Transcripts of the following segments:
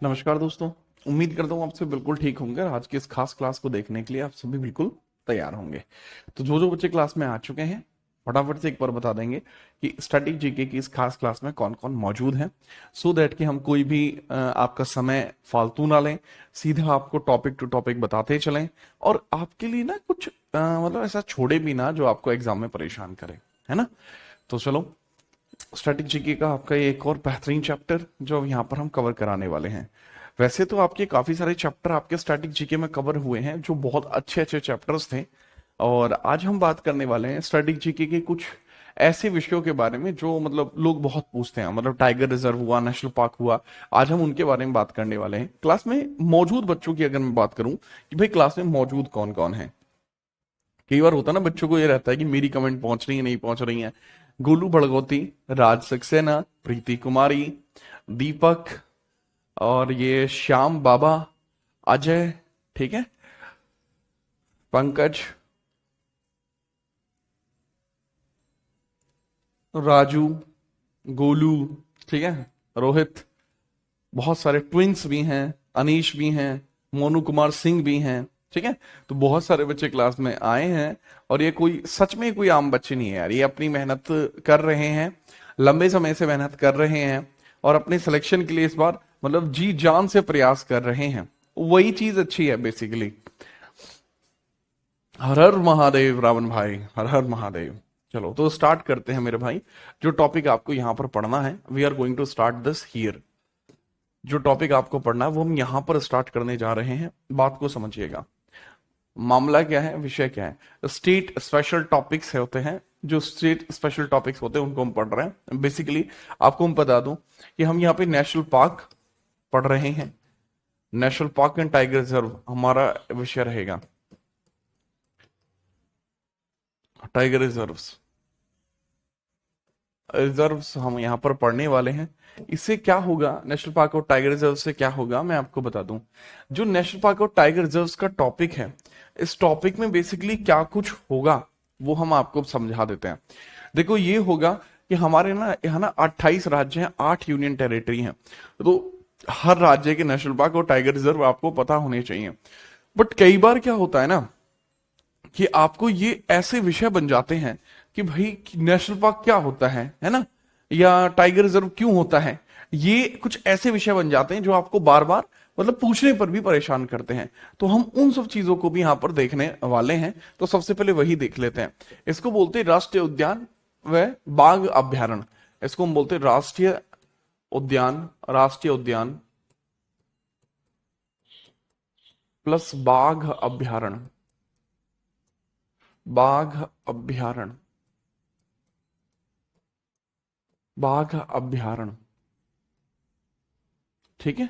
नमस्कार दोस्तों। उम्मीद करता हूँ आप सब बिल्कुल ठीक होंगे और आज की इस खास क्लास को देखने के लिए आप सभी बिल्कुल तैयार होंगे। तो जो जो बच्चे क्लास में आ चुके हैं फटाफट से एक बार बता देंगे कि स्टैटिक जीके की इस खास क्लास में कौन कौन मौजूद हैं, सो दैट कि हम कोई भी आपका समय फालतू ना लें, सीधा आपको टॉपिक टू टॉपिक बताते चलें और आपके लिए ना कुछ मतलब ऐसा छोड़े भी ना जो आपको एग्जाम में परेशान करे, है ना। तो चलो, स्टैटिक जीके का आपका ये एक और बेहतरीन चैप्टर जो अब यहाँ पर हम कवर कराने वाले हैं। वैसे तो आपके काफी सारे चैप्टर आपके स्टैटिक जीके में कवर हुए हैं जो बहुत अच्छे अच्छे चैप्टर्स थे, और आज हम बात करने वाले हैं स्टैटिक जीके के कुछ ऐसे विषयों के बारे में जो मतलब लोग बहुत पूछते हैं, मतलब टाइगर रिजर्व हुआ, नेशनल पार्क हुआ। आज हम उनके बारे में बात करने वाले हैं। क्लास में मौजूद बच्चों की अगर मैं बात करूं कि भाई क्लास में मौजूद कौन कौन है, कई बार होता है ना बच्चों को ये रहता है कि मेरी कमेंट पहुंच रही है नहीं पहुंच रही है। गोलू भड़गोती, राज सक्सेना, प्रीति कुमारी, दीपक, और ये श्याम बाबा, अजय, ठीक है, पंकज, राजू, गोलू, ठीक है, रोहित, बहुत सारे ट्विंस भी हैं, अनीश भी हैं, मोनू कुमार सिंह भी हैं, ठीक है। तो बहुत सारे बच्चे क्लास में आए हैं और ये कोई सच में कोई आम बच्चे नहीं है यार, ये अपनी मेहनत कर रहे हैं, लंबे समय से मेहनत कर रहे हैं और अपने सिलेक्शन के लिए इस बार मतलब जी जान से प्रयास कर रहे हैं। वही चीज अच्छी है बेसिकली। हर हर महादेव रावण भाई, हर हर महादेव। चलो तो स्टार्ट करते हैं मेरे भाई। जो टॉपिक आपको यहाँ पर पढ़ना है, we are going to start this here. जो टॉपिक आपको पढ़ना है वो हम यहां पर स्टार्ट करने जा रहे हैं। बात को समझिएगा, मामला क्या है, विषय क्या है। स्टेट स्पेशल टॉपिक्स होते हैं, जो स्टेट स्पेशल टॉपिक्स होते हैं उनको हम पढ़ रहे हैं। बेसिकली आपको हम बता दूं कि हम यहाँ पे नेशनल पार्क पढ़ रहे हैं। National park and tiger reserve हमारा विषय रहेगा। टाइगर रिजर्व्स, रिजर्व्स हम यहाँ पर पढ़ने वाले हैं। इससे क्या होगा, नेशनल पार्क और टाइगर रिजर्व से क्या होगा मैं आपको बता दूं। जो नेशनल पार्क और टाइगर रिजर्व का टॉपिक है, इस टॉपिक में बेसिकली क्या कुछ होगा वो हम आपको समझा देते हैं। देखो ये होगा कि हमारे ना यहाँ ना 28 राज्य हैं, 8 यूनियन टेरिटरी हैं। तो हर राज्य के नेशनल पार्क और टाइगर रिजर्व आपको पता होने चाहिए। बट कई बार क्या होता है ना कि आपको ये ऐसे विषय बन जाते हैं कि भाई नेशनल पार्क क्या होता है ना, या टाइगर रिजर्व क्यों होता है। ये कुछ ऐसे विषय बन जाते हैं जो आपको बार बार मतलब पूछने पर भी परेशान करते हैं। तो हम उन सब चीजों को भी यहां पर देखने वाले हैं। तो सबसे पहले वही देख लेते हैं। इसको बोलते हैं राष्ट्रीय उद्यान व बाघ अभ्यारण्य। इसको हम बोलते हैं उद्यान राष्ट्रीय उद्यान प्लस बाघ अभ्यारण्य। बाघ अभ्यारण्य, बाघ अभ्यारण्य, ठीक है।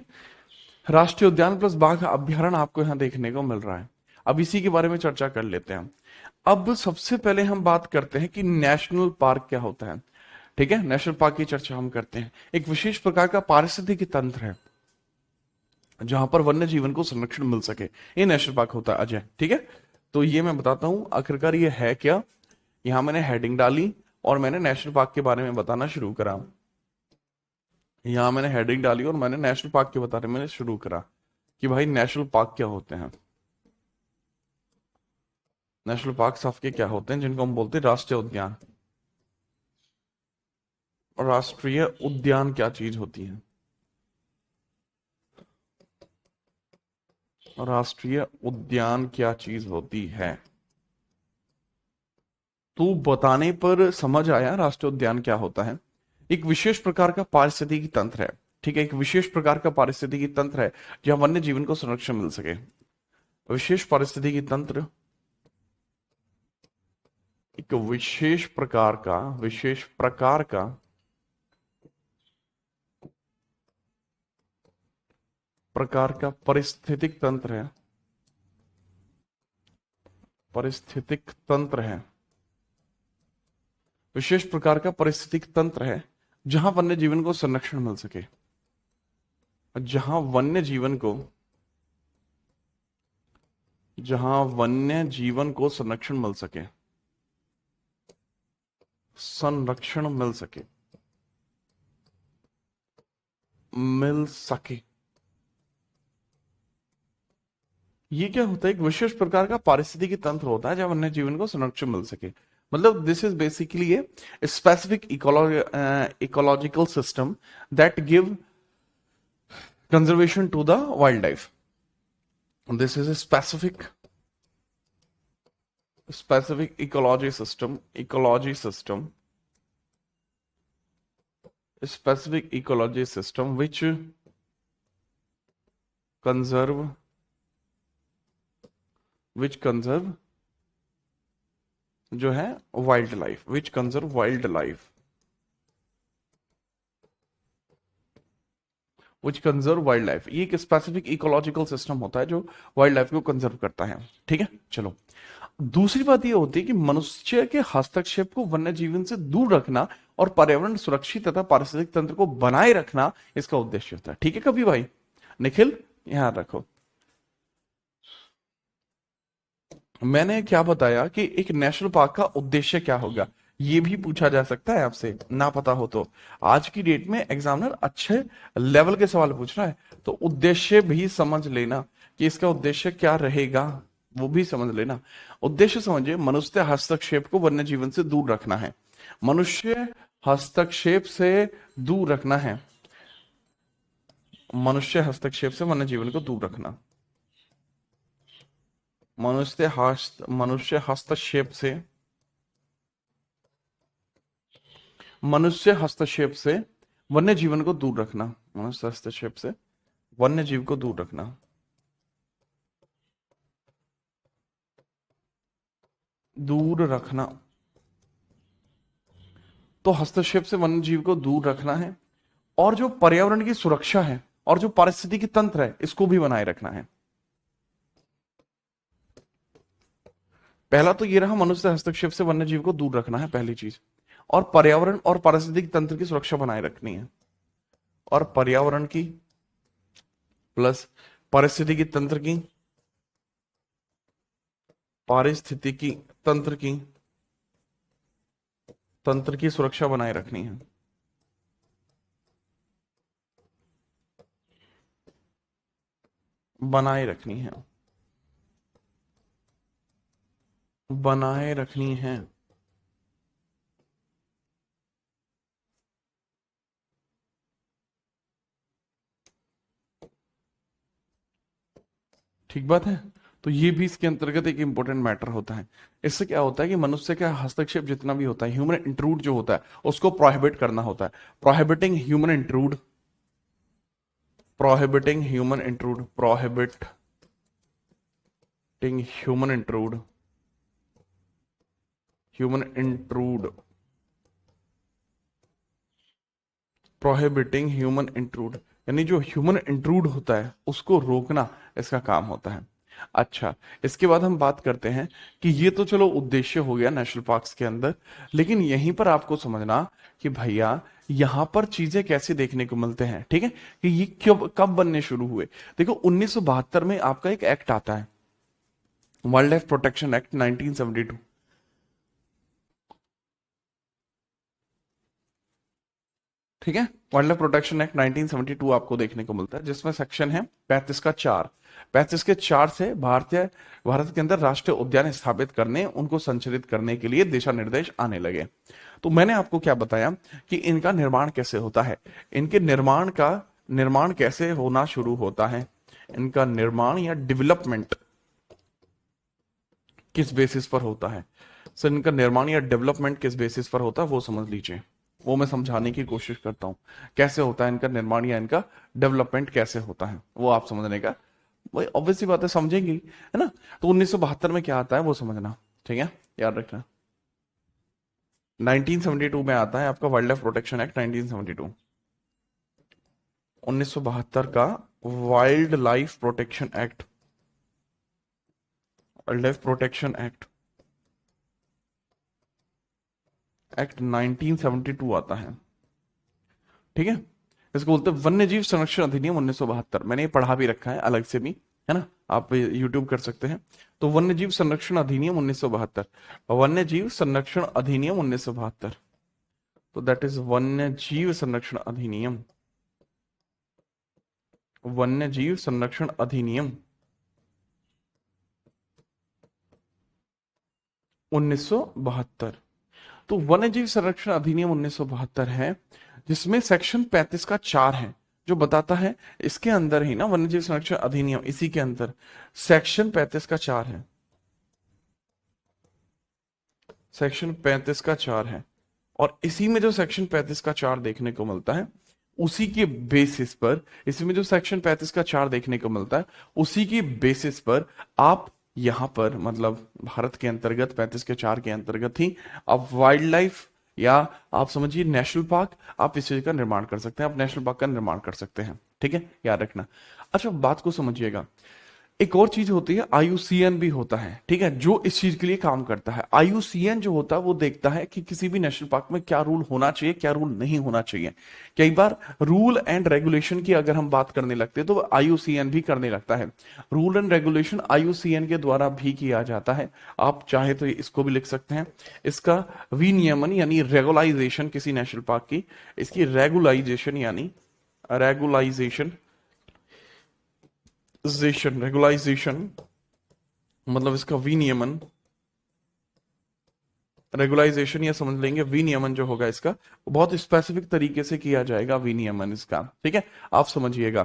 राष्ट्रीय उद्यान प्लस बाघ अभ्यारण्य आपको यहां देखने को मिल रहा है। अब इसी के बारे में चर्चा कर लेते हैं। अब सबसे पहले हम बात करते हैं कि नेशनल पार्क क्या होता है। ठीक है, नेशनल पार्क की चर्चा हम करते हैं। एक विशेष प्रकार का पारिस्थितिकी तंत्र है जहां पर वन्य जीवन को संरक्षण मिल सके, ये नेशनल पार्क होता है अजय, ठीक है। तो ये मैं बताता हूं आखिरकार ये है क्या। यहां मैंने हेडिंग डाली और मैंने नेशनल पार्क के बारे में बताना शुरू करा। यहां मैंने हेडिंग डाली और मैंने नेशनल पार्क के बारे में शुरू करा कि भाई नेशनल पार्क क्या होते हैं। नेशनल पार्क आपके क्या होते हैं, जिनको हम बोलते हैं राष्ट्रीय उद्यान। और राष्ट्रीय उद्यान क्या चीज होती है, राष्ट्रीय उद्यान क्या चीज होती है। तो बताने पर समझ आया राष्ट्रीय उद्यान क्या होता है। एक विशेष प्रकार का पारिस्थितिकी तंत्र है, ठीक है, एक विशेष प्रकार का पारिस्थितिकी तंत्र है जहां वन्य जीवन को संरक्षण मिल सके। विशेष पारिस्थितिकी तंत्र एक विशेष प्रकार का, विशेष प्रकार का पारिस्थितिक तंत्र है, पारिस्थितिक तंत्र है, विशेष प्रकार का पारिस्थितिक तंत्र है जहां वन्य जीवन को संरक्षण मिल सके, जहां वन्य जीवन को, जहां वन्य जीवन को संरक्षण मिल सके, संरक्षण मिल सके, मिल सके, ये क्या होता है, एक विशेष प्रकार का पारिस्थितिकी तंत्र होता है जब वन्य जीवन को संरक्षण मिल सके। मतलब this is basically a specific ecological system that give conservation to the wildlife. This is a specific ecology system which conserve जो है wildlife, which conserve wildlife, which conserve wildlife. ये एक specific ecological system होता है जो wild life को conserve करता है। ठीक है, चलो दूसरी बात ये होती है कि मनुष्य के हस्तक्षेप को वन्य जीवन से दूर रखना और पर्यावरण सुरक्षित तथा पारिस्थितिक तंत्र को बनाए रखना इसका उद्देश्य होता है। ठीक है कभी भाई निखिल, यहां रखो। मैंने क्या बताया कि एक नेशनल पार्क का उद्देश्य क्या होगा, ये भी पूछा जा सकता है आपसे, ना पता हो तो। आज की डेट में एग्जामिनर अच्छे लेवल के सवाल पूछ रहा है, तो उद्देश्य भी समझ लेना कि इसका उद्देश्य क्या रहेगा, वो भी समझ लेना। उद्देश्य समझिए, मनुष्य हस्तक्षेप को वन्य जीवन से दूर रखना है। मनुष्य हस्तक्षेप से दूर रखना है, मनुष्य हस्तक्षेप से वन्य जीवन को दूर रखना। मनुष्य हस्तक्षेप से वन्य जीवन को दूर रखना, मनुष्य हस्तक्षेप से वन्य जीव को दूर रखना। दूर रखना, तो हस्तक्षेप से वन्य जीव को दूर रखना है, और जो पर्यावरण की सुरक्षा है और जो पारिस्थितिकी तंत्र है इसको भी बनाए रखना है। पहला तो ये रहा, मनुष्य हस्तक्षेप से वन्य जीव को दूर रखना है पहली चीज, और पर्यावरण और पारिस्थितिक तंत्र की सुरक्षा बनाए रखनी है। और पर्यावरण की प्लस पारिस्थितिकी तंत्र की, पारिस्थितिकी तंत्र की सुरक्षा बनाए रखनी है। बनाए रखनी है, बनाए रखनी है। ठीक बात है, तो ये भी इसके अंतर्गत एक इंपॉर्टेंट मैटर होता है। इससे क्या होता है कि मनुष्य का हस्तक्षेप जितना भी होता है, ह्यूमन इंट्रूड जो होता है उसको प्रोहिबिट करना होता है। Prohibiting human intrude, prohibiting human intrude, prohibiting human intrude, human intrude, prohibiting human intrude, यानी जो ह्यूमन इंट्रूड होता है उसको रोकना इसका काम होता है। अच्छा, इसके बाद हम बात करते हैं कि ये तो चलो उद्देश्य हो गया नेशनल पार्क्स के अंदर, लेकिन यहीं पर आपको समझना कि भैया यहां पर चीजें कैसे देखने को मिलते हैं। ठीक है, कि ये कब बनने शुरू हुए। देखो 1972 में आपका एक एक्ट आता है, वाइल्ड लाइफ प्रोटेक्शन एक्ट 1972। ठीक है, वाइल्ड लाइफ प्रोटेक्शन एक्ट 1972 आपको देखने को मिलता है, जिसमें सेक्शन है 35 का 4। 35 के 4 से भारत के अंदर राष्ट्रीय उद्यान स्थापित करने, उनको संचालित करने के लिए दिशा निर्देश आने लगे। तो मैंने आपको क्या बताया कि इनका निर्माण कैसे होता है, इनके निर्माण कैसे होना शुरू होता है, इनका निर्माण या डेवलपमेंट किस बेसिस पर होता है। सर इनका निर्माण या डेवलपमेंट किस बेसिस पर होता है वो समझ लीजिए, वो मैं समझाने की कोशिश करता हूं। कैसे होता है इनका निर्माण या इनका डेवलपमेंट कैसे होता है वो आप समझने का, भाई ऑब्वियसली बात है, समझेंगे है ना। तो 1972 में क्या आता है वो समझना, ठीक है, याद रखना। 1972 में आता है आपका वाइल्ड लाइफ प्रोटेक्शन एक्ट 1972, 1972 का wild life protection act, wild life protection act 1972 आता है। ठीक है, इसको बोलते हैं वन्य जीव संरक्षण अधिनियम 1972। मैंने ये पढ़ा भी रखा है अलग से भी, है ना, आप यूट्यूब कर सकते हैं। तो वन्य जीव संरक्षण अधिनियम 1972, वन्य जीव संरक्षण अधिनियम 1972, तो दैट इज वन्य जीव संरक्षण अधिनियम, वन्य जीव संरक्षण अधिनियम 1972। तो वन्यजीव संरक्षण अधिनियम 1972 है, जिसमें सेक्शन 35 का 4 है, जो बताता है, इसके अंदर ही ना वन्यजीव संरक्षण अधिनियम, इसी के अंदर सेक्शन 35 का 4 है, सेक्शन 35 का 4 है। और इसी में जो सेक्शन 35 का 4 देखने को मिलता है, उसी के बेसिस पर, इसी में जो सेक्शन 35 का 4 देखने को मिलता है, उसी की बेसिस पर आप यहां पर, मतलब भारत के अंतर्गत 35 के 4 के अंतर्गत ही आप वाइल्ड लाइफ, या आप समझिए नेशनल पार्क, आप इस चीज का निर्माण कर सकते हैं, आप नेशनल पार्क का निर्माण कर सकते हैं। ठीक है, याद रखना। अच्छा, बात को समझिएगा। एक और चीज होती है, आईयूसीएन भी होता है, ठीक है, जो इस चीज के लिए काम करता है। आईयूसीएन जो होता है वो देखता है कि किसी भी नेशनल पार्क में क्या रूल होना चाहिए, क्या रूल नहीं होना चाहिए। कई बार रूल एंड रेगुलेशन की अगर हम बात करने लगते हैं तो आईयूसीएन भी करने लगता है। रूल एंड रेगुलेशन आईयूसीएन के द्वारा भी किया जाता है। आप चाहे तो इसको भी लिख सकते हैं, इसका विनियमन यानी रेगुलाइजेशन किसी नेशनल पार्क की, इसकी रेगुलाइजेशन यानी रेगुलाइजेशन, रेगुलाइजेशन मतलब इसका विनियमन, रेगुलाइजेशन या समझ लेंगे विनियमन जो होगा इसका, वो बहुत स्पेसिफिक तरीके से किया जाएगा विनियमन इसका। ठीक है, आप समझिएगा।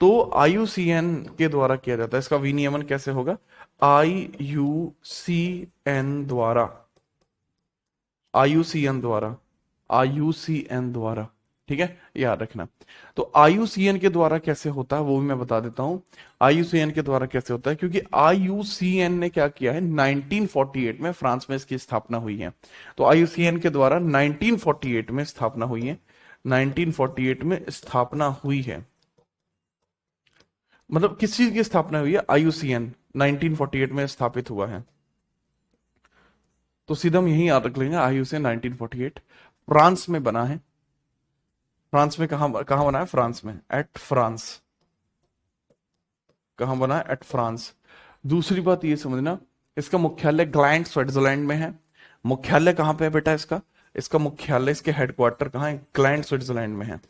तो आईयूसीएन के द्वारा किया जाता है, इसका विनियमन कैसे होगा, आईयूसीएन द्वारा, आईयूसीएन द्वारा, आईयूसीएन द्वारा। ठीक है, याद रखना। तो आईयूसीएन के द्वारा कैसे होता है वो भी मैं बता देता हूं। आईयूसीएन के द्वारा कैसे होता है, क्योंकि आईयूसीएन ने क्या किया है, 1948 में फ्रांस में इसकी स्थापना हुई है। तो आईयूसीएन के द्वारा 1948 में स्थापना हुई है, 1948 में स्थापना हुई है। मतलब किस चीज की स्थापना हुई है, आईयूसीएन 1948 में स्थापित हुआ है। तो सीधा हम यही याद रख लेंगे, आईयूसीएन 1948 फ्रांस में बना है। फ्रांस में कहां कहां बना है, फ्रांस में, एट फ्रांस। कहां बना है, एट फ्रांस। दूसरी बात ये समझना, इसका मुख्यालय ग्लैंड स्विट्जरलैंड में है। मुख्यालय कहां पे है बेटा इसका, इसका मुख्यालय, इसके हेडक्वार्टर कहां है, ग्लैंड स्विट्जरलैंड में है।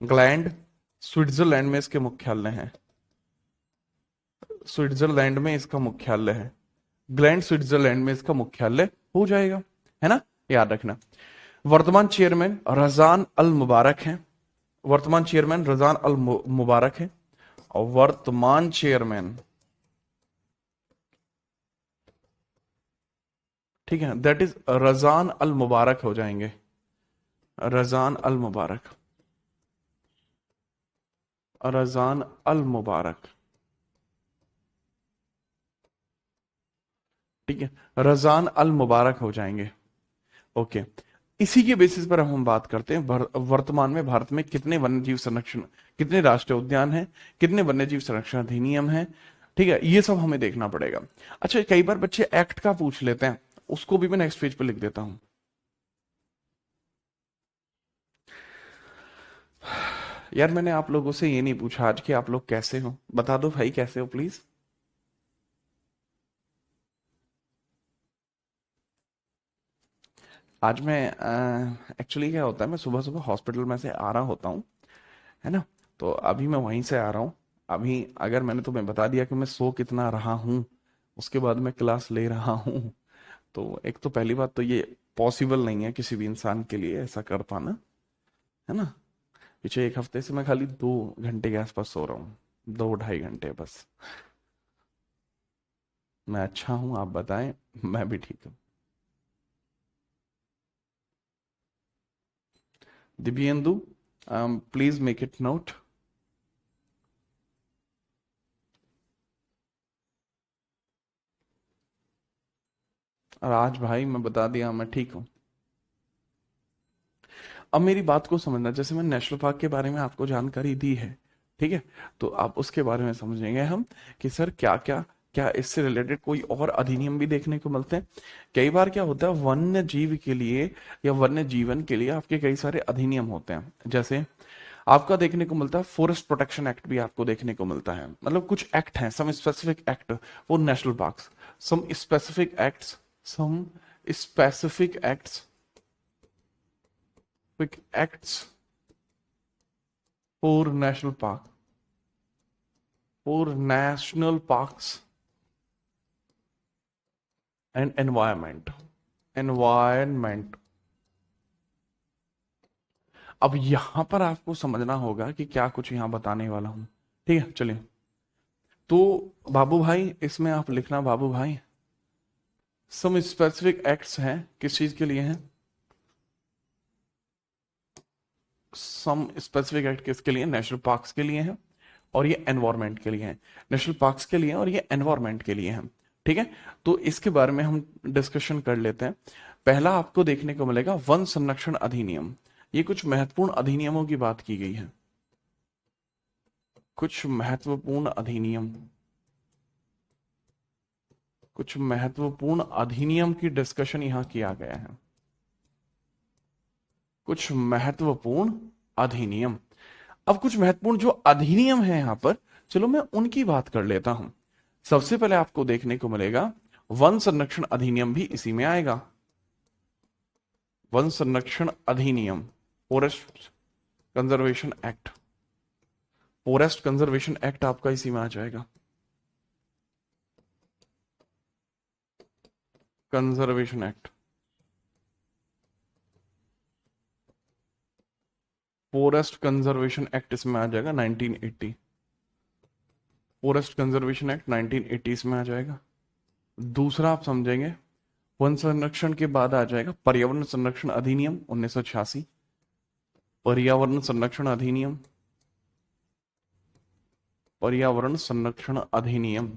ग्लैंड स्विट्जरलैंड में इसके मुख्यालय है, स्विट्जरलैंड में इसका मुख्यालय है, ग्लैंड स्विट्जरलैंड में इसका मुख्यालय हो जाएगा, है ना, याद रखना। वर्तमान चेयरमैन रजान अल मुबारक हैं, वर्तमान चेयरमैन रजान अल मुबारक है। और वर्तमान चेयरमैन, ठीक है, दैट इज रजान अल मुबारक हो जाएंगे, रजान अल मुबारक, रजान अल मुबारक। ठीक है, रजान अल मुबारक हो जाएंगे। ओके, इसी के बेसिस पर हम बात करते हैं वर्तमान में भारत में कितने वन्यजीव संरक्षण, कितने राष्ट्रीय उद्यान हैं, कितने वन्यजीव संरक्षण अधिनियम हैं। ठीक है, ये सब हमें देखना पड़ेगा। अच्छा, कई बार बच्चे एक्ट का पूछ लेते हैं, उसको भी मैं नेक्स्ट पेज पे लिख देता हूं। यार मैंने आप लोगों से ये नहीं पूछा आज कि आप लोग कैसे हो, बता दो भाई कैसे हो प्लीज। आज मैं एक्चुअली क्या होता है, मैं सुबह सुबह हॉस्पिटल में से आ रहा होता हूँ, है ना, तो अभी मैं वहीं से आ रहा हूँ। अभी अगर मैंने तुम्हें बता दिया कि मैं सो कितना रहा हूँ, उसके बाद मैं क्लास ले रहा हूँ, तो एक तो पहली बात तो ये पॉसिबल नहीं है किसी भी इंसान के लिए ऐसा कर पाना, है ना। पिछले एक हफ्ते से मैं खाली 2 घंटे के आसपास सो रहा हूँ, 2 ढाई घंटे बस। मैं अच्छा हूँ, आप बताएं, मैं भी ठीक हूँ। Divyendu, please make it note. और आज भाई मैं बता दिया मैं ठीक हूँ। अब मेरी बात को समझना, जैसे मैं नेशनल पार्क के बारे में आपको जानकारी दी है, ठीक है, तो आप उसके बारे में समझेंगे हम कि सर क्या क्या, क्या इससे रिलेटेड कोई और अधिनियम भी देखने को मिलते हैं। कई बार क्या होता है, वन्य जीव के लिए या वन्य जीवन के लिए आपके कई सारे अधिनियम होते हैं। जैसे आपका देखने को मिलता है फॉरेस्ट प्रोटेक्शन एक्ट भी आपको देखने को मिलता है, मतलब कुछ एक्ट हैं, some specific act for national parks, some specific acts, some specific acts, quick acts for national park, for national parks, and environment. Environment. अब यहां पर आपको समझना होगा कि क्या कुछ यहां बताने वाला हूं। ठीक है, चलिए। तो बाबू भाई, इसमें आप लिखना बाबू भाई, सम स्पेसिफिक एक्ट्स हैं, किस चीज के लिए हैं? सम स्पेसिफिक एक्ट किसके लिए? नेशनल पार्क्स के लिए हैं और ये एनवायरमेंट के लिए हैं। नेशनल पार्क्स के लिए और ये एनवायरमेंट के लिए हैं। ठीक है, तो इसके बारे में हम डिस्कशन कर लेते हैं। पहला आपको देखने को मिलेगा वन संरक्षण अधिनियम। ये कुछ महत्वपूर्ण अधिनियमों की बात की गई है। कुछ महत्वपूर्ण अधिनियम, कुछ महत्वपूर्ण अधिनियम की डिस्कशन यहां किया गया है। कुछ महत्वपूर्ण अधिनियम। अब कुछ महत्वपूर्ण जो अधिनियम है यहां पर, चलो मैं उनकी बात कर लेता हूं। सबसे पहले आपको देखने को मिलेगा वन संरक्षण अधिनियम भी इसी में आएगा। वन संरक्षण अधिनियम, forest conservation act. Forest conservation act आपका इसी में आ जाएगा। Conservation act, forest conservation act इसमें आ जाएगा 1980। फॉरेस्ट कंजर्वेशन एक्ट 1980 इसमें आ जाएगा। दूसरा आप समझेंगे, वन संरक्षण के बाद आ जाएगा पर्यावरण संरक्षण अधिनियम 1986। पर्यावरण संरक्षण अधिनियम, पर्यावरण संरक्षण अधिनियम,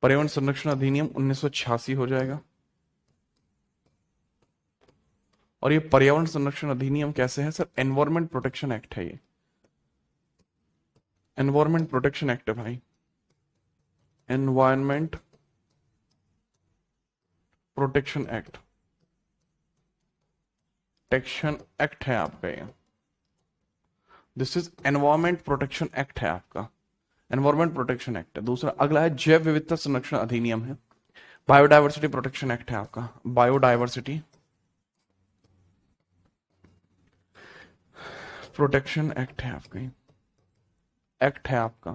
पर्यावरण संरक्षण अधिनियम 1986 हो जाएगा। और ये पर्यावरण संरक्षण अधिनियम कैसे है सर? एनवायरमेंट प्रोटेक्शन एक्ट है ये। एनवायरमेंट प्रोटेक्शन एक्ट है भाई। Environment protection act, protection act है आपका ये। This is environment protection act है आपका। एनवायरमेंट प्रोटेक्शन एक्ट है। दूसरा अगला है जैव विविधता संरक्षण अधिनियम है। बायोडायवर्सिटी प्रोटेक्शन एक्ट है आपका। बायोडायवर्सिटी प्रोटेक्शन एक्ट है आपका। एक्ट है आपका,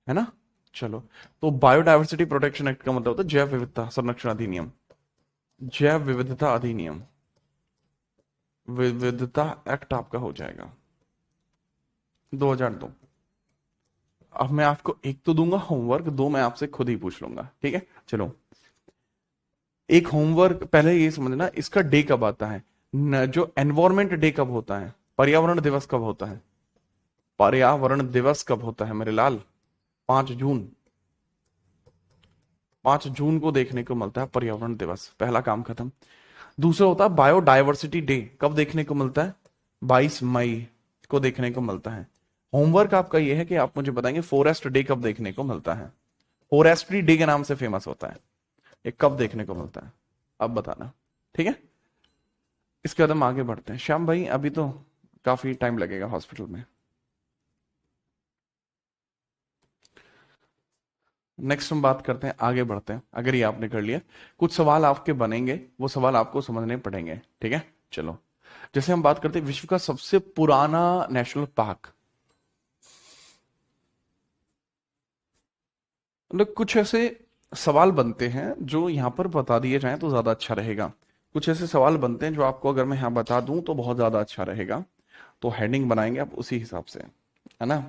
है ना? चलो, तो बायोडायवर्सिटी प्रोटेक्शन एक्ट का मतलब होता है जैव विविधता संरक्षण अधिनियम। जैव विविधता अधिनियम, विविधता एक्ट आपका हो जाएगा 2002। अब मैं आपको एक तो दूंगा होमवर्क, दो मैं आपसे खुद ही पूछ लूंगा। ठीक है, चलो। एक होमवर्क पहले ये समझना, इसका डे कब आता है? जो एनवायरमेंट डे कब होता है? पर्यावरण दिवस कब होता है? पर्यावरण दिवस कब होता है मेरे लाल? 5 जून। 5 जून को देखने को मिलता है पर्यावरण दिवस। पहला काम खत्म। दूसरा होता है बायोडायवर्सिटी डे, कब देखने को मिलता है? 22 मई को देखने को मिलता है। होमवर्क आपका यह है कि आप मुझे बताएंगे फॉरेस्ट डे कब देखने को मिलता है। फॉरेस्ट्री डे के नाम से फेमस होता है, ये कब देखने को मिलता है? अब बताना। ठीक है, इसके बाद हम आगे बढ़ते हैं। श्याम भाई, अभी तो काफी टाइम लगेगा हॉस्पिटल में। नेक्स्ट हम बात करते हैं, आगे बढ़ते हैं। अगर ये आपने कर लिया, कुछ सवाल आपके बनेंगे, वो सवाल आपको समझने पड़ेंगे। ठीक है, चलो। जैसे हम बात करते हैं विश्व का सबसे पुराना नेशनल पार्क, मतलब कुछ ऐसे सवाल बनते हैं जो यहां पर बता दिए जाएं तो ज्यादा अच्छा रहेगा। कुछ ऐसे सवाल बनते हैं जो आपको अगर मैं यहां बता दूं तो बहुत ज्यादा अच्छा रहेगा। तो हेडिंग बनाएंगे आप उसी हिसाब से, है ना?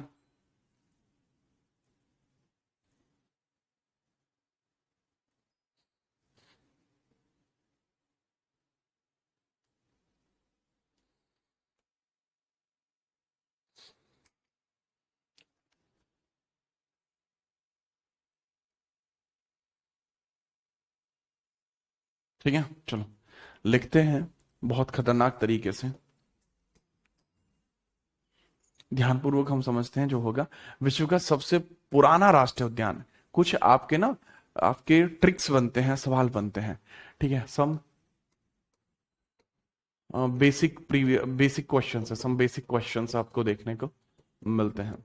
ठीक है, चलो लिखते हैं बहुत खतरनाक तरीके से। ध्यानपूर्वक हम समझते हैं जो होगा। विश्व का सबसे पुराना राष्ट्रीय उद्यान। कुछ आपके ना, आपके ट्रिक्स बनते हैं, सवाल बनते हैं। ठीक है, सम बेसिक बेसिक क्वेश्चन है, सम बेसिक क्वेश्चन आपको देखने को मिलते हैं।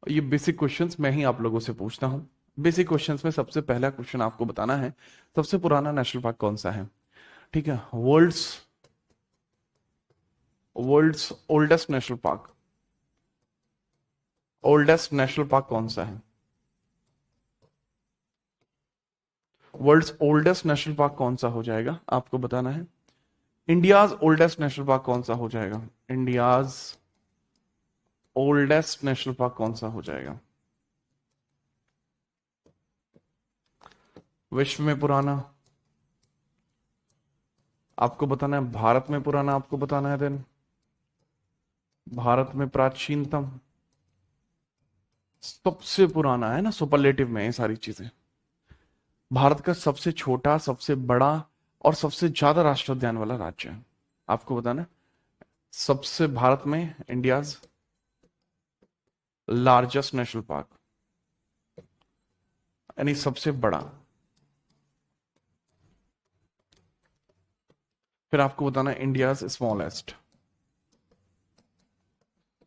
ये बेसिक क्वेश्चंस मैं ही आप लोगों से पूछता हूं। बेसिक क्वेश्चंस में सबसे पहला क्वेश्चन आपको बताना है, सबसे पुराना नेशनल पार्क कौन सा है? ठीक है, world's world's oldest national park, oldest national park कौन सा है? वर्ल्ड्स ओल्डेस्ट नेशनल पार्क कौन सा हो जाएगा, आपको बताना है। इंडियाज ओल्डेस्ट नेशनल पार्क कौन सा हो जाएगा, इंडियाज ओल्डेस्ट नेशनल पार्क कौन सा हो जाएगा। विश्व में पुराना आपको बताना है, भारत में पुराना आपको बताना है, देन भारत में प्राचीनतम, सबसे पुराना है ना, सुपरलेटिव में ये सारी चीजें। भारत का सबसे छोटा, सबसे बड़ा और सबसे ज्यादा राष्ट्रीय उद्यान वाला राज्य है, आपको बताना है। सबसे भारत में इंडियाज लार्जेस्ट नेशनल पार्क, यानी सबसे बड़ा। फिर आपको बताना है इंडियाज स्मॉलेस्ट,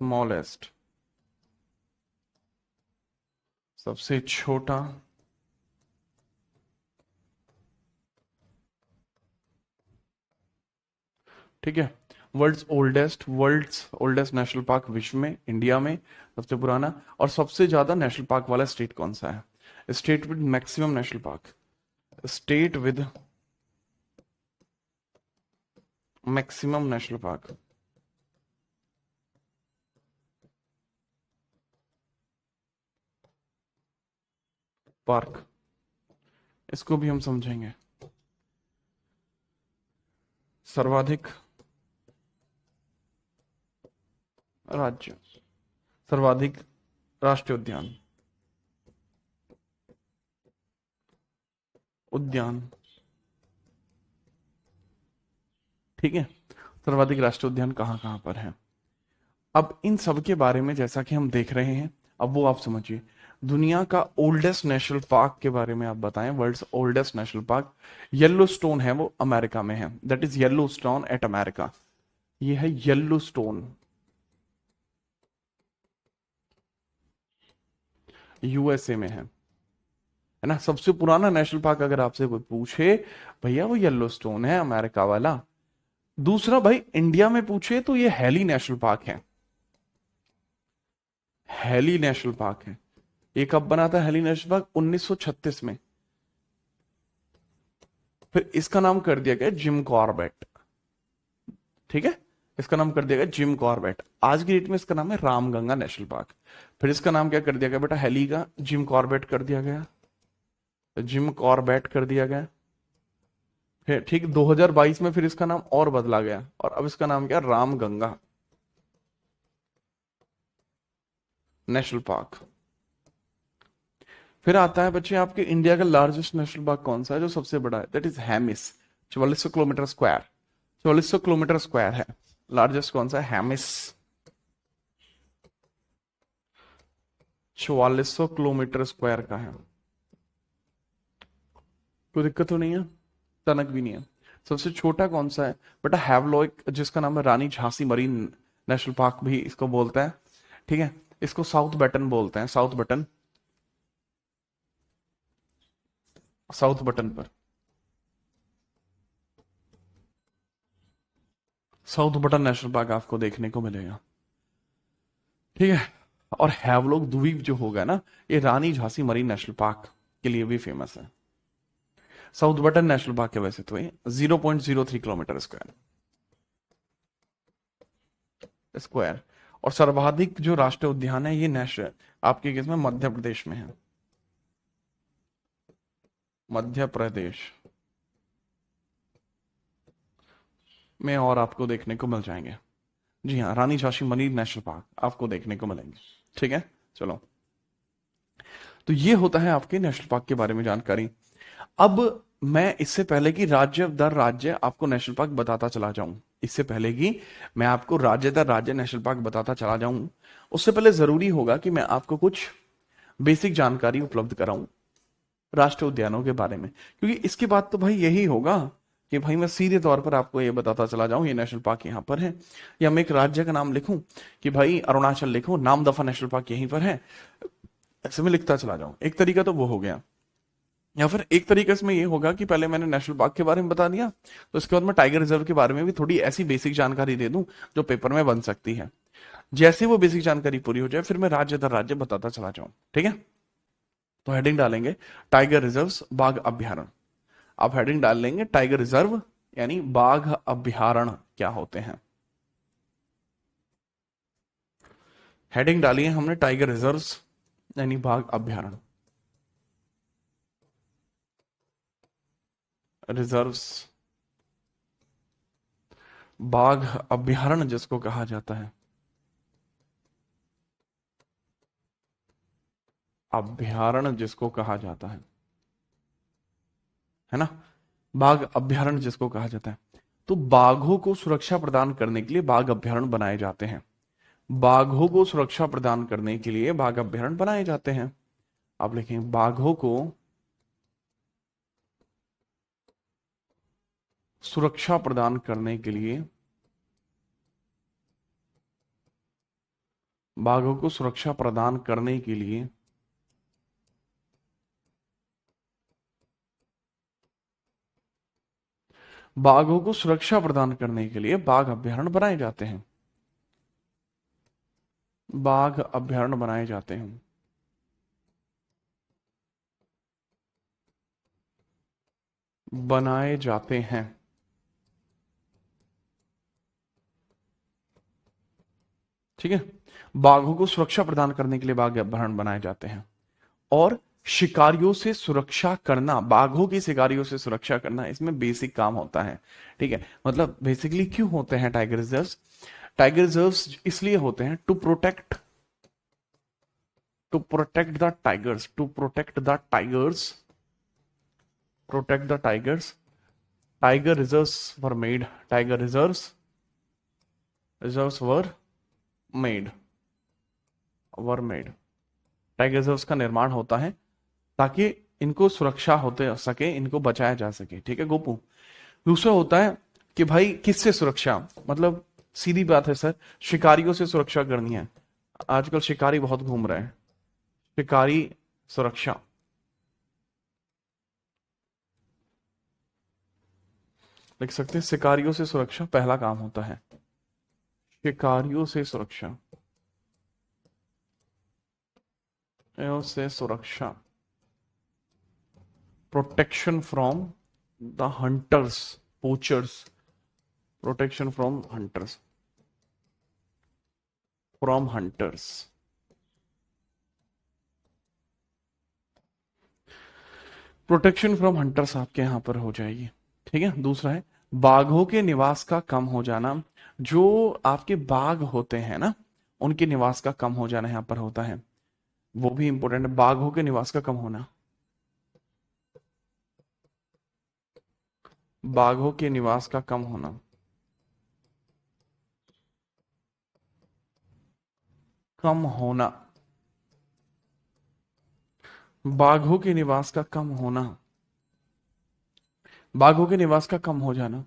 स्मॉलेस्ट सबसे छोटा, ठीक है। वर्ल्ड्स ओल्डेस्ट नेशनल पार्क विश्व में, इंडिया में सबसे पुराना, और सबसे ज्यादा नेशनल पार्क वाला स्टेट कौन सा है, state with maximum national park, state with maximum national park. Park, इसको भी हम समझेंगे। सर्वाधिक राज्य, सर्वाधिक राष्ट्रीय उद्यान, उद्यान, ठीक है। सर्वाधिक राष्ट्रीय उद्यान कहां कहां पर है। अब इन सब के बारे में जैसा कि हम देख रहे हैं, अब वो आप समझिए। दुनिया का ओल्डेस्ट नेशनल पार्क के बारे में आप बताएं, world's oldest national park. Yellowstone है, वो अमेरिका में है, that is Yellowstone at America. ये है येलो स्टोन, यूएसए में है ना। सबसे पुराना नेशनल पार्क अगर आपसे कोई पूछे, भैया वो येलो स्टोन है, अमेरिका वाला। दूसरा भाई इंडिया में पूछे तो ये हैली नेशनल पार्क है, हैली नेशनल पार्क है। ये कब बना था हैली नेशनल पार्क, 1936 में। फिर इसका नाम कर दिया गया जिम कॉर्बेट, ठीक है। इसका नाम कर दिया गया जिम कॉर्बेट। आज की डेट में इसका नाम है रामगंगा नेशनल पार्क। फिर इसका नाम क्या कर दिया गया बेटा, हैली का जिम कॉर्बेट कर दिया गया, जिम कॉर्बेट कर दिया गया। फिर ठीक 2022 में फिर इसका नाम और बदला गया, और अब इसका नाम क्या, रामगंगा नेशनल पार्क। फिर आता है बच्चे आपके इंडिया का लार्जेस्ट नेशनल पार्क कौन सा है, जो सबसे बड़ा है, that is Hemis, 4400 kilometre square, 4400 kilometre square है। लार्जेस्ट कौन सा है, हेमिस, 4400 किलोमीटर स्क्वायर का है। कोई दिक्कत तो नहीं है, तनक भी नहीं है। सबसे छोटा कौन सा है बेटा, हैवलॉक, जिसका नाम है रानी झांसी मरीन नेशनल पार्क भी इसको बोलते हैं, ठीक है। इसको साउथ बटन बोलते हैं, साउथ बटन, साउथ बटन पर, साउथ बटन नेशनल पार्क आपको देखने को मिलेगा, ठीक है। और हैवलॉक द्वीप जो होगा ना, ये रानी झांसी मरीन नेशनल पार्क के लिए भी फेमस है। साउथ बटन नेशनल पार्क के वैसे तो ये 0.03 किलोमीटर स्क्वायर स्क्वायर। और सर्वाधिक जो राष्ट्रीय उद्यान है ये नेशनल आपके केस में मध्य प्रदेश में है, मध्य प्रदेश में, और आपको देखने को मिल जाएंगे। जी हाँ, रानी झांसी मरीन नेशनल पार्क आपको देखने को मिलेंगे, ठीक है। चलो, तो ये होता है आपके नेशनल पार्क के बारे में जानकारी। अब मैं इससे पहले कि राज्य दर राज्य आपको नेशनल पार्क बताता चला जाऊं, इससे पहले कि मैं आपको राज्य दर राज्य नेशनल पार्क बताता चला जाऊं, उससे पहले जरूरी होगा कि मैं आपको कुछ बेसिक जानकारी उपलब्ध कराऊं राष्ट्रीय उद्यानों के बारे में। क्योंकि इसके बाद तो भाई यही होगा कि भाई मैं सीधे तौर पर आपको ये बताता चला जाऊं ये नेशनल पार्क यहाँ पर है, या मैं एक राज्य का नाम लिखूं कि भाई अरुणाचल लिखूं, नामदफा नेशनल पार्क यहीं पर है, ऐसे में लिखता चला जाऊं। एक तरीका तो वो हो गया। या फिर एक तरीके से ये होगा कि पहले मैंने नेशनल पार्क के बारे में बता दिया, तो इसके बाद मैं टाइगर रिजर्व के बारे में भी थोड़ी ऐसी बेसिक जानकारी दे दूं जो पेपर में बन सकती है। जैसे वो बेसिक जानकारी पूरी हो जाए फिर मैं राज्य दर राज्य बताता चला जाऊं, ठीक है। तो हेडिंग डालेंगे टाइगर रिजर्व्स बाघ अभ्यारण्य। आप हेडिंग डाल लेंगे टाइगर रिजर्व यानी बाघ अभ्यारण्य क्या होते हैं। हेडिंग डाली है हमने टाइगर रिजर्व्स यानी बाघ अभ्यारण्य, रिजर्व्स बाघ अभ्यारण्य जिसको कहा जाता है, अभ्यारण्य जिसको कहा जाता है ना, बाघ अभ्यारण्य जिसको कहा जाता है। तो बाघों को सुरक्षा प्रदान करने के लिए बाघ अभ्यारण्य बनाए जाते हैं। बाघों को सुरक्षा प्रदान करने के लिए बाघ अभ्यारण्य बनाए जाते हैं। आप लिखें बाघों को सुरक्षा प्रदान करने के लिए, बाघों को सुरक्षा प्रदान करने के लिए बाघों को सुरक्षा प्रदान करने के लिए बाघ अभ्यारण्य बनाए जाते हैं। बाघ अभ्यारण्य बनाए जाते हैं। बनाए जाते हैं। ठीक है, बाघों को सुरक्षा प्रदान करने के लिए बाघ अभ्यारण्य बनाए जाते हैं। और शिकारियों से सुरक्षा करना, बाघों की शिकारियों से सुरक्षा करना इसमें बेसिक काम होता है। ठीक है, मतलब बेसिकली क्यों होते हैं टाइगर रिजर्व्स? टाइगर रिजर्व्स इसलिए होते हैं to protect the tigers, to protect the tigers, protect the tigers. Tiger reserves were made, tiger reserves made were made tiger reserves का निर्माण होता है ताकि इनको सुरक्षा होते सके, इनको बचाया जा सके। ठीक है गोपू। दूसरा होता है कि भाई किससे सुरक्षा, मतलब सीधी बात है सर, शिकारियों से सुरक्षा करनी है। आजकल शिकारी बहुत घूम रहे हैं, शिकारी सुरक्षा। लिख सकते हैं शिकारियों से सुरक्षा पहला काम होता है, शिकारियों से सुरक्षा, से सुरक्षा, protection from the hunters, poachers, protection from hunters, from hunters. Protection from hunters आपके यहां पर हो जाएगी। ठीक है, दूसरा है बाघों के निवास का कम हो जाना। जो आपके बाघ होते हैं ना, उनके निवास का कम हो जाना यहां पर होता है, वो भी इंपॉर्टेंट है, बाघों के निवास का कम होना, बाघों के निवास का कम होना, कम होना, बाघों के निवास का कम होना, बाघों के निवास का कम हो जाना,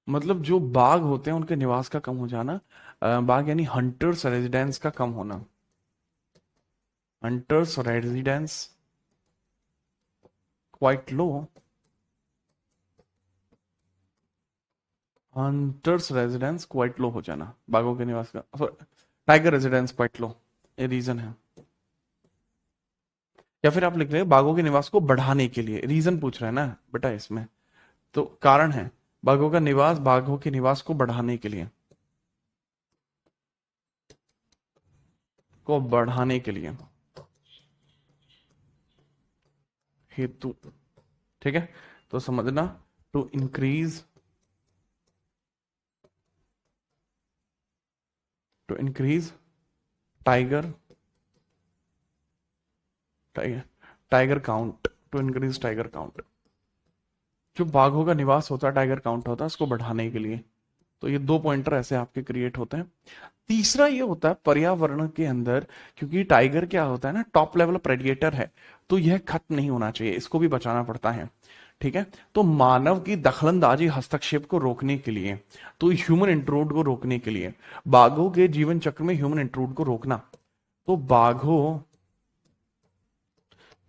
मतलब जो बाघ होते हैं उनके निवास का कम हो जाना। बाघ यानी हंटर्स रेजिडेंस का कम होना, hunters residence quite low, hunters residence quite low हो जाना, बाघों के निवास का, टाइगर रेजिडेंस क्वाइट लो, ये रीजन है। या फिर आप लिख रहे हैं बाघों के निवास को बढ़ाने के लिए, रीजन पूछ रहे हैं ना बेटा इसमें, तो कारण है बाघों का निवास, बाघों के निवास को बढ़ाने के लिए, को बढ़ाने के लिए हेतु। ठीक है, तो समझना to increase, to increase tiger, tiger tiger count, to increase tiger count. जो बाघों का निवास होता है, टाइगर काउंट होता है, उसको बढ़ाने के लिए। तो ये दो पॉइंटर ऐसे आपके क्रिएट होते हैं। तीसरा ये होता है पर्यावरण के अंदर, क्योंकि टाइगर क्या होता है ना, टॉप लेवल प्रेडिएटर है, तो यह खत्म नहीं होना चाहिए, इसको भी बचाना पड़ता है। ठीक है, तो मानव की दखलंदाजी हस्तक्षेप को रोकने के लिए, तो ह्यूमन इंट्रूड को रोकने के लिए, बाघों के जीवन चक्र में ह्यूमन इंट्रूड को रोकना, तो बाघों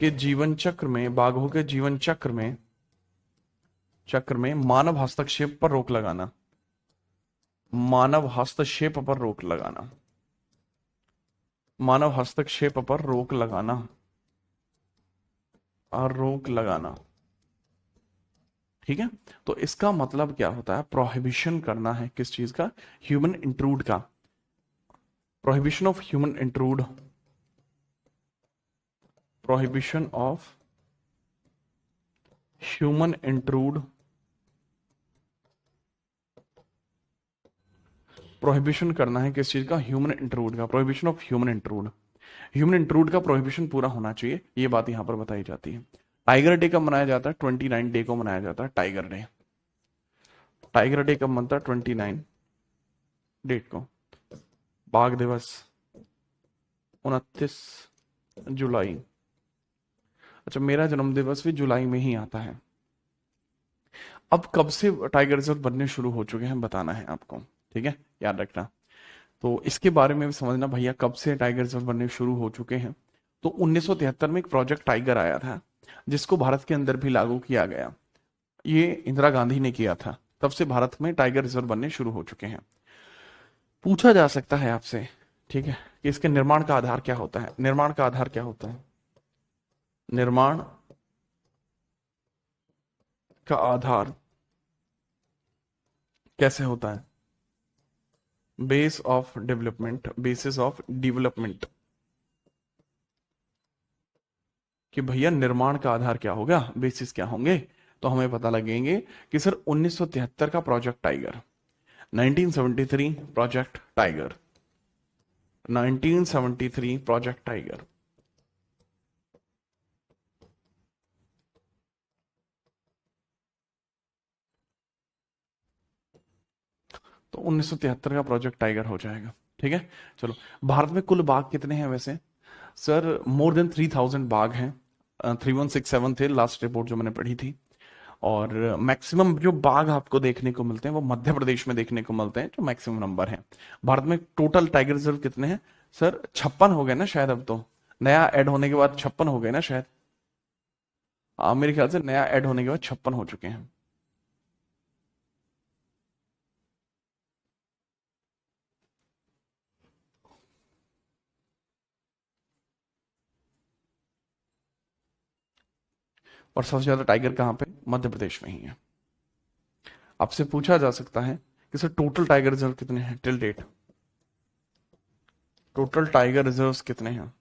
के जीवन चक्र में, बाघों के जीवन चक्र में मानव हस्तक्षेप पर रोक लगाना, मानव हस्तक्षेप पर रोक लगाना, मानव हस्तक्षेप पर रोक लगाना। और रोक लगाना। ठीक है, तो इसका मतलब क्या होता है, प्रोहिबिशन करना है किस चीज का, ह्यूमन इंट्रूड का, prohibition of human intrude, prohibition of human intrude, prohibition करना है किस चीज का, ह्यूमन इंट्रूड का, prohibition of human intrude, human intrude का प्रोहिबिशन पूरा होना चाहिए, ये बात यहां पर बताई जाती है। टाइगर डे कब मनाया जाता है, 29 डे को मनाया जाता है टाइगर डे। टाइगर डे कब मनता है, 29 डेट को। बाघ दिवस 29 जुलाई। अच्छा, मेरा जन्म दिवस भी जुलाई में ही आता है। अब कब से टाइगर रिजर्व बनने शुरू हो चुके हैं बताना है आपको, ठीक है, याद रखना। तो इसके बारे में भी समझना भैया, कब से टाइगर रिजर्व बनने शुरू हो चुके हैं। तो 1973 में एक प्रोजेक्ट टाइगर आया था, जिसको भारत के अंदर भी लागू किया गया। ये इंदिरा गांधी ने किया था, तब से भारत में टाइगर रिजर्व बनने शुरू हो चुके हैं। पूछा जा सकता है आपसे, ठीक है, कि इसके निर्माण का आधार क्या होता है, निर्माण का आधार क्या होता है, निर्माण का आधार कैसे होता है, base of development, basis of development, कि भैया निर्माण का आधार क्या होगा, बेसिस क्या होंगे। तो हमें पता लगेंगे कि सर 1973 का project tiger, 1973 project tiger, 1973 project tiger. तो 1973 का प्रोजेक्ट टाइगर हो जाएगा, ठीक है। चलो, भारत में कुल बाघ कितने हैं वैसे, सर मोर देन 3000 बाघ हैं। 3167 थे लास्ट रिपोर्ट जो मैंने पढ़ी थी। और मैक्सिमम जो बाघ आपको देखने को मिलते हैं वो मध्य प्रदेश में देखने को मिलते हैं, जो मैक्सिमम नंबर है। भारत में टोटल टाइगर रिजर्व कितने हैं, सर 56 हो गए ना शायद, अब तो नया ऐड होने के बाद 56 हो गए ना शायद। मेरे ख्याल से नया ऐड होने के बाद 56 हो चुके हैं। और सबसे ज्यादा टाइगर कहाँ पे, मध्य प्रदेश में ही है। आपसे पूछा जा सकता है कि सर टोटल टाइगर रिजर्व कितने हैं till date, total tiger reserve कितने हैं,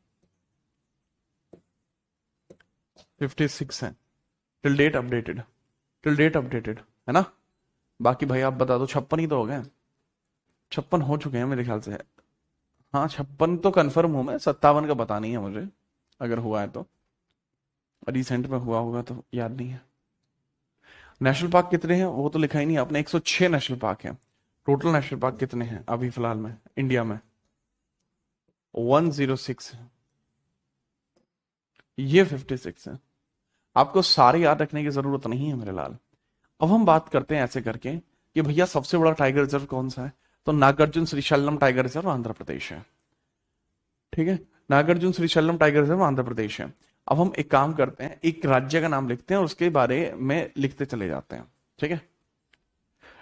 56 हैं till date updated, till date updated, है ना। बाकी भाई आप बता दो, 56 ही तो हो गए, 56 हो चुके हैं मेरे ख्याल से। हाँ 56 तो कंफर्म हूं मैं, 57 का पता नहीं है मुझे, अगर हुआ है तो रिसेंट में हुआ होगा तो याद नहीं है। नेशनल पार्क कितने हैं वो तो लिखा ही नहीं आपने, 106 नेशनल पार्क हैं। टोटल नेशनल पार्क कितने हैं अभी फिलहाल में इंडिया में, 106। ये 56 है। आपको सारे याद रखने की जरूरत नहीं है मेरे लाल। अब हम बात करते हैं ऐसे करके कि भैया सबसे बड़ा टाइगर रिजर्व कौन सा है, तो नागार्जुन श्रीशैलम टाइगर रिजर्व आंध्र प्रदेश है, ठीक है। नागार्जुन श्रीशैलम टाइगर रिजर्व आंध्र प्रदेश है। अब हम एक काम करते हैं, एक राज्य का नाम लिखते हैं और उसके बारे में लिखते चले जाते हैं, ठीक है।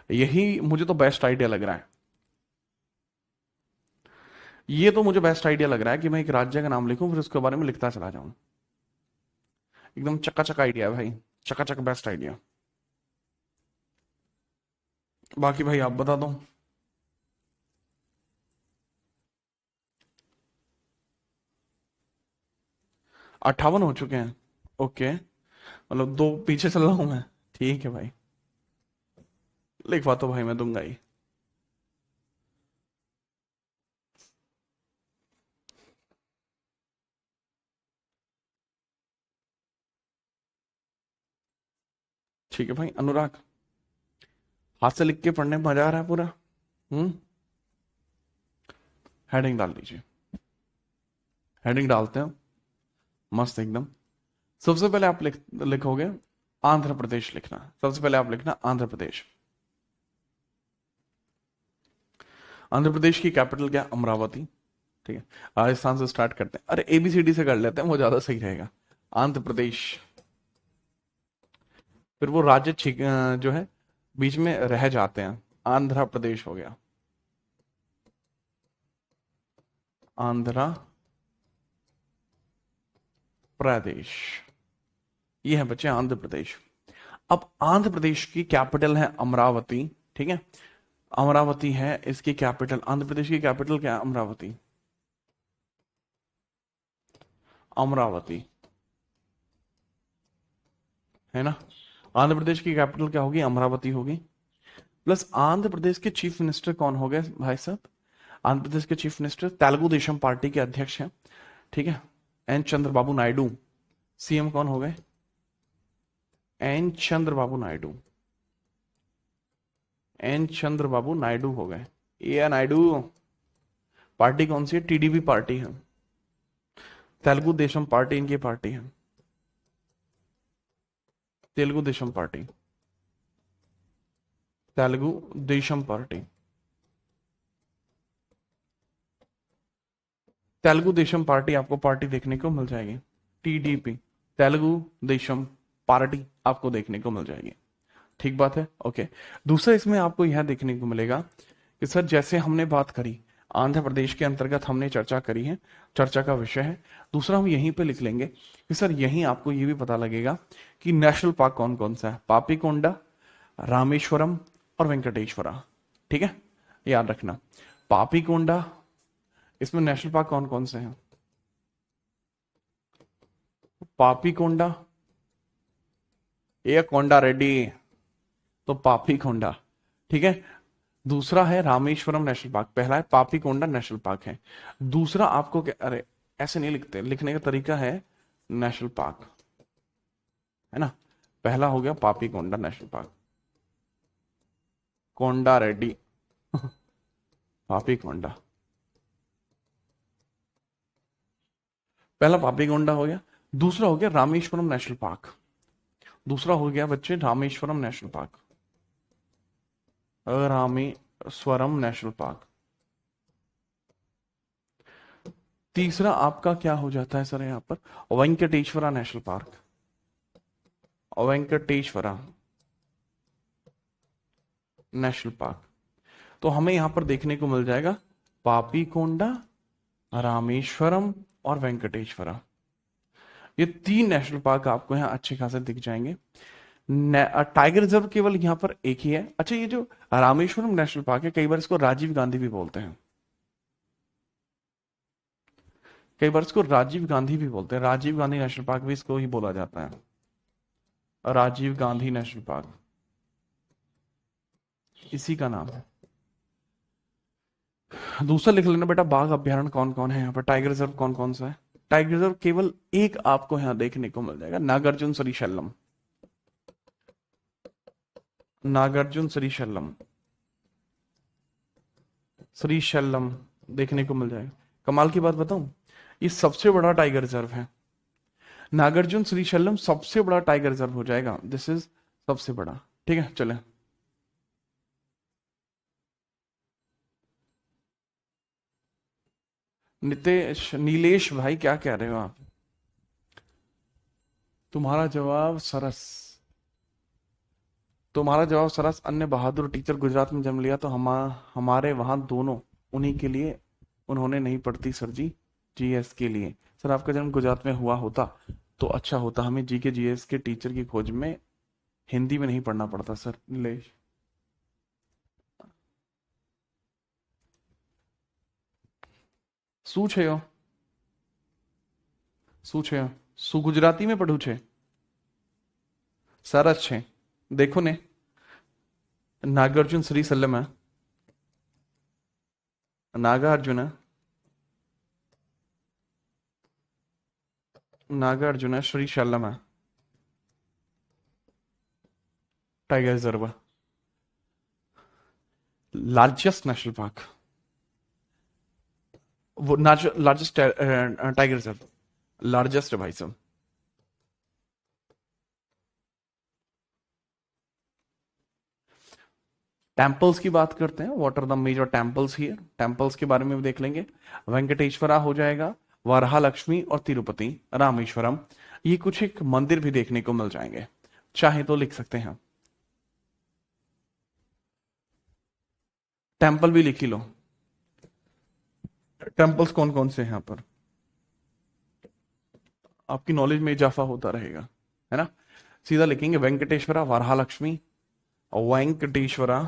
यही मुझे तो बेस्ट आइडिया लग रहा है, ये तो मुझे बेस्ट आइडिया लग रहा है कि मैं एक राज्य का नाम लिखूं फिर उसके बारे में लिखता चला जाऊं। एकदम चकाचक आइडिया है भाई, चकाचक बेस्ट आइडिया। बाकी भाई आप बता दो। 58 हो चुके हैं, ओके, मतलब दो पीछे चल रहा हूं मैं, ठीक है भाई, लिखवा तो भाई मैं दूंगा ही। ठीक है भाई अनुराग, हाथ से लिख के पढ़ने में मजा आ रहा है पूरा। हम्म, हेडिंग डाल दीजिए, हेडिंग डालते हैं, मस्त एकदम। सबसे पहले आप लिखोगे आंध्र प्रदेश लिखना, सबसे पहले आप लिखना आंध्र प्रदेश। आंध्र प्रदेश की कैपिटल क्या, अमरावती, ठीक है। राजस्थान से स्टार्ट करते हैं, अरे एबीसीडी से कर लेते हैं, वो ज्यादा सही रहेगा। आंध्र प्रदेश, फिर वो राज्य जो है बीच में रह जाते हैं, आंध्र प्रदेश हो गया, आंध्र प्रदेश। ये है बच्चे आंध्र प्रदेश। अब आंध्र प्रदेश की कैपिटल है अमरावती, ठीक है, अमरावती है इसकी कैपिटल। आंध्र प्रदेश की कैपिटल क्या है? अमरावती, अमरावती है ना। आंध्र प्रदेश की कैपिटल क्या होगी? अमरावती होगी। प्लस आंध्र प्रदेश के चीफ मिनिस्टर कौन हो गए भाई साहब? आंध्र प्रदेश के chief minister Telugu Desam party के अध्यक्ष हैं, ठीक है, एन चंद्रबाबू नायडू। सीएम कौन हो गए? एन चंद्रबाबू नायडू, एन चंद्रबाबू नायडू हो गए। ए नायडू। पार्टी कौन सी है? टीडीपी पार्टी है, तेलुगु देशम पार्टी इनकी पार्टी है, Telugu Desam party, Telugu Desam party, Telugu Desam party आपको पार्टी देखने को मिल जाएगी। टीडीपी, तेलुगु देशम पार्टी आपको देखने को मिल जाएगी। ठीक बात है, ओके। दूसरा इसमें आपको यह देखने को मिलेगा कि सर जैसे हमने बात करी आंध्र प्रदेश के अंतर्गत हमने चर्चा करी है, चर्चा का विषय है। दूसरा हम यहीं पे लिख लेंगे कि सर यहीं आपको ये भी पता लगेगा कि नेशनल पार्क कौन कौन सा है। पापीकोंडा, रामेश्वरम और वेंकटेश्वरा, ठीक है, याद रखना। पापीकोंडा, इसमें नेशनल पार्क कौन कौन से हैं? पापीकोंडा, ये कोंडा रेड्डी, तो पापीकोंडा, ठीक है। दूसरा है रामेश्वरम नेशनल पार्क, पहला है पापीकोंडा नेशनल पार्क है। दूसरा आपको क्या, अरे ऐसे नहीं लिखते, लिखने का तरीका है नेशनल पार्क, है ना। पहला हो गया पापीकोंडा नेशनल पार्क, कोंडा रेड्डी पापीकोंडा, पहला पापीकोंडा हो गया। दूसरा हो गया रामेश्वरम नेशनल पार्क, दूसरा हो गया बच्चे Rameswaram national park, Rameswaram national park. तीसरा आपका क्या हो जाता है सर यहां पर? Venkateswara national park, Venkateswara national park. तो हमें यहां पर देखने को मिल जाएगा पापीकोंडा, रामेश्वरम और वेंकटेश्वरा। ये 3 नेशनल पार्क आपको यहाँ अच्छे खासे दिख जाएंगे। टाइगर रिजर्व केवल यहाँ पर एक ही है। अच्छा, ये जो रामेश्वरम नेशनल पार्क है, कई बार इसको राजीव गांधी भी बोलते हैं, कई बार इसको राजीव गांधी भी बोलते हैं। राजीव गांधी नेशनल पार्क भी इसको ही बोला जाता है, राजीव गांधी नेशनल पार्क इसी का नाम है। दूसरा लिख लेना बेटा, बाघ अभ्यारण्य कौन कौन है यहाँ पर, टाइगर रिजर्व कौन कौन सा है। टाइगर रिजर्व केवल एक आपको यहाँ देखने को मिल जाएगा, नागार्जुन श्रीशैलम, नागार्जुन श्रीशैलम, श्रीशैलम देखने को मिल जाएगा। कमाल की बात बताऊं, ये सबसे बड़ा टाइगर रिजर्व है। नागार्जुन श्रीशैलम सबसे बड़ा टाइगर रिजर्व हो जाएगा, दिस इज सबसे बड़ा, ठीक है। चले नितेश, नीलेश भाई क्या कह रहे हो आप? तुम्हारा जवाब सरस, तुम्हारा जवाब सरस। अन्य बहादुर टीचर गुजरात में जन्म लिया तो हमारे वहां दोनों उन्हीं के लिए, उन्होंने नहीं पढ़ती सर जी, जीएस के लिए। सर आपका जन्म गुजरात में हुआ होता तो अच्छा होता, हमें जी के जीएस के टीचर की खोज में हिंदी में नहीं पढ़ना पड़ता सर। नीलेश, શું છે શું છે શું ગુજરાતી में पढ़ू છે? સરસ છે, देखो ने नागार्जुन श्रीशैलम है, नागार्जुन है, नागार्जुन है, श्रीशैलम है, tiger reserve, largest national park, वो लार्जेस्ट टाइगर रिजर्व, लार्जेस्ट है भाई साहब। टेम्पल्स की बात करते हैं, what are the major temples here, temples के बारे में भी देख लेंगे। वेंकटेश्वरा हो जाएगा, वरहालक्ष्मी और तिरुपति, रामेश्वरम, ये कुछ एक मंदिर भी देखने को मिल जाएंगे, चाहे तो लिख सकते हैं। टेम्पल भी लिख ही लो, टेम्पल्स कौन कौन से हैं यहाँ पर, आपकी नॉलेज में इजाफा होता रहेगा, है ना। सीधा लिखेंगे वेंकटेश्वरा वरहालक्ष्मी, वेंकटेश्वरा,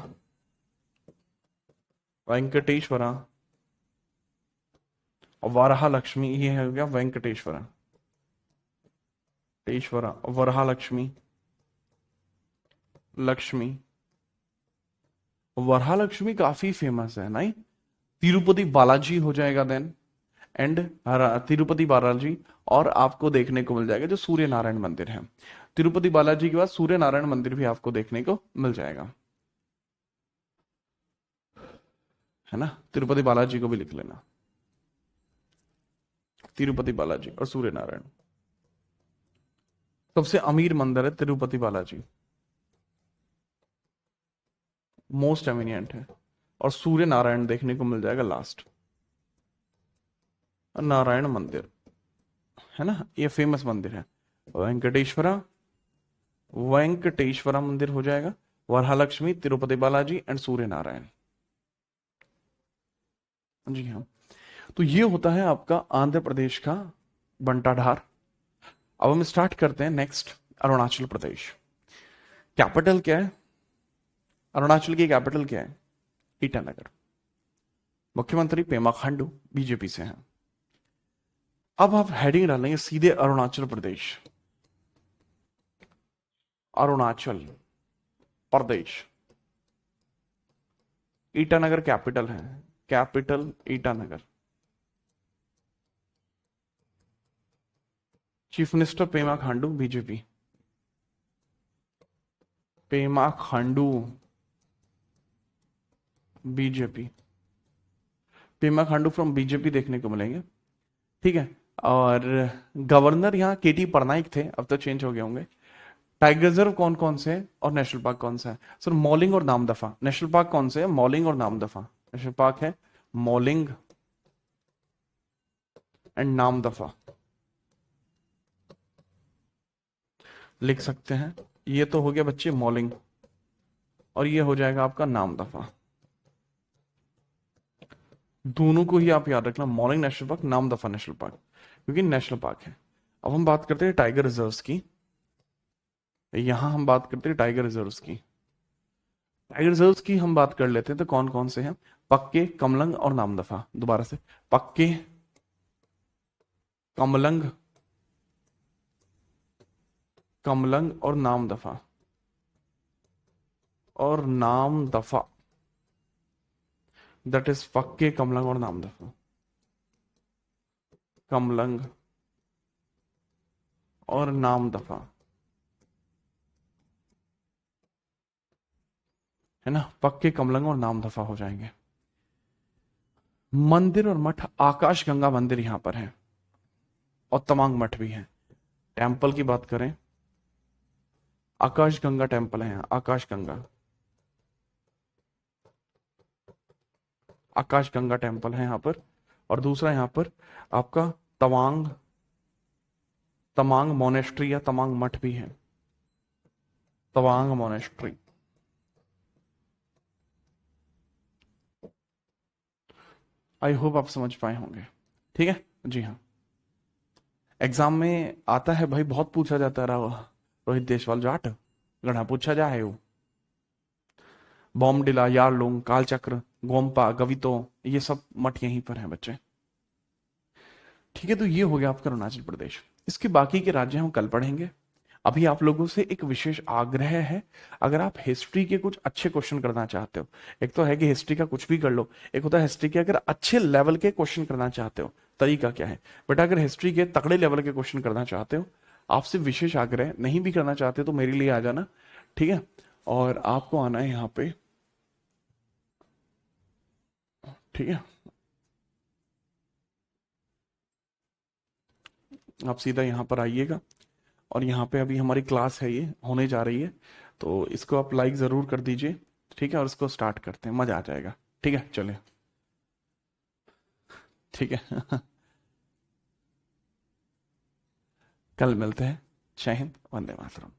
वेंकटेश्वरा और वरहालक्ष्मी, ये हो गया वेंकटेश्वरा, टेश्वरा, वरहालक्ष्मी, लक्ष्मी। वरहालक्ष्मी काफी फेमस है नहीं। तिरुपति बालाजी हो जाएगा देन, एंड तिरुपति बालाजी। और आपको देखने को मिल जाएगा जो सूर्य नारायण मंदिर है, तिरुपति बालाजी के बाद सूर्य नारायण मंदिर भी आपको देखने को मिल जाएगा, है ना। तिरुपति बालाजी को भी लिख लेना, तिरुपति बालाजी और सूर्य नारायण। सबसे अमीर मंदिर है तिरुपति बालाजी, मोस्ट एमिनियंट है। और सूर्य नारायण देखने को मिल जाएगा लास्ट, नारायण मंदिर, है ना, ये फेमस मंदिर है। वेंकटेश्वरा, वेंकटेश्वरा मंदिर हो जाएगा, वरहालक्ष्मी, तिरुपति बालाजी एंड सूर्य नारायण। जी हाँ, तो ये होता है आपका आंध्र प्रदेश का बंटाढार। अब हम स्टार्ट करते हैं नेक्स्ट, अरुणाचल प्रदेश। कैपिटल क्या है अरुणाचल की? कैपिटल क्या है? ईटानगर। मुख्यमंत्री पेमा खांडू बीजेपी से हैं। अब आप हेडिंग डालेंगे सीधे अरुणाचल प्रदेश, अरुणाचल प्रदेश। ईटानगर कैपिटल है, capital Itanagar. Chief minister Pema Khandu BJP, Pema Khandu BJP, Pema Khandu from BJP देखने को मिलेंगे, ठीक है। और गवर्नर यहाँ केटी पटनायक थे, अब तो चेंज हो गए होंगे। टाइगर रिजर्व कौन कौन से है और नेशनल पार्क कौन सा है? सर मॉलिंग और नामदफा। नेशनल पार्क कौन से है? मॉलिंग और नामदफा। नेशनल पार्क है मॉलिंग एंड नामदफा, लिख सकते हैं। ये तो हो गया बच्चे मॉलिंग, और ये हो जाएगा आपका नामदफा। दोनों को ही आप याद रखना, Mouling national park, Namdapha national park, क्योंकि नेशनल पार्क है। अब हम बात करते हैं टाइगर रिजर्व्स की। यहां हम बात करते हैं टाइगर रिजर्व्स की। टाइगर रिजर्व्स की हम बात कर लेते हैं, तो कौन कौन से हैं? पक्के, कमलंग और नामदफा। दोबारा से, पक्के, कमलंग, कमलंग और नामदफा, और नामदफा, दैट इज पक्के, कमलंग और नामदफा। कमलंग और नामदफा, है ना, पक्के, कमलंग और नामदफा हो जाएंगे। मंदिर और मठ, आकाश गंगा मंदिर यहां पर है, और तमांग मठ भी है। टेम्पल की बात करें, आकाश गंगा टेम्पल है यहाँ, आकाश गंगा, आकाश गंगा टेम्पल है यहाँ पर। और दूसरा यहाँ पर आपका तवांग, तमांग मोनेस्ट्री या तमांग मठ भी है, तवांग मोनेस्ट्री। आई होप आप समझ पाए होंगे, ठीक है। जी हाँ, एग्जाम में आता है भाई, बहुत पूछा जाता है रोहित देशवाल जाट गढ़ा पूछा जाए वो। बॉम्डिला, यारलुंग, कालचक्र, गोम्पा, गवितो, ये सब मठ यहीं पर हैं बच्चे, ठीक है। तो ये हो गया आपका अरुणाचल प्रदेश। इसके बाकी के राज्य हम कल पढ़ेंगे। अभी आप लोगों से एक विशेष आग्रह है, अगर आप हिस्ट्री के कुछ अच्छे क्वेश्चन करना चाहते हो, एक तो है कि हिस्ट्री का कुछ भी कर लो, एक होता है हिस्ट्री के अगर अच्छे लेवल के क्वेश्चन करना चाहते हो, तरीका क्या है। बट अगर हिस्ट्री के तगड़े लेवल के क्वेश्चन करना चाहते हो, आपसे विशेष आग्रह, नहीं भी करना चाहते तो मेरे लिए आ जाना, ठीक है। और आपको आना है यहाँ पे, ठीक है। आप सीधा यहाँ पर आइएगा, और यहाँ पे अभी हमारी क्लास है, ये होने जा रही है, तो इसको आप लाइक जरूर कर दीजिए, ठीक है। और इसको स्टार्ट करते हैं, मजा आ जाएगा, ठीक है। चलिए, ठीक है। कल मिलते हैं। जय हिंद, वंदे मातरम।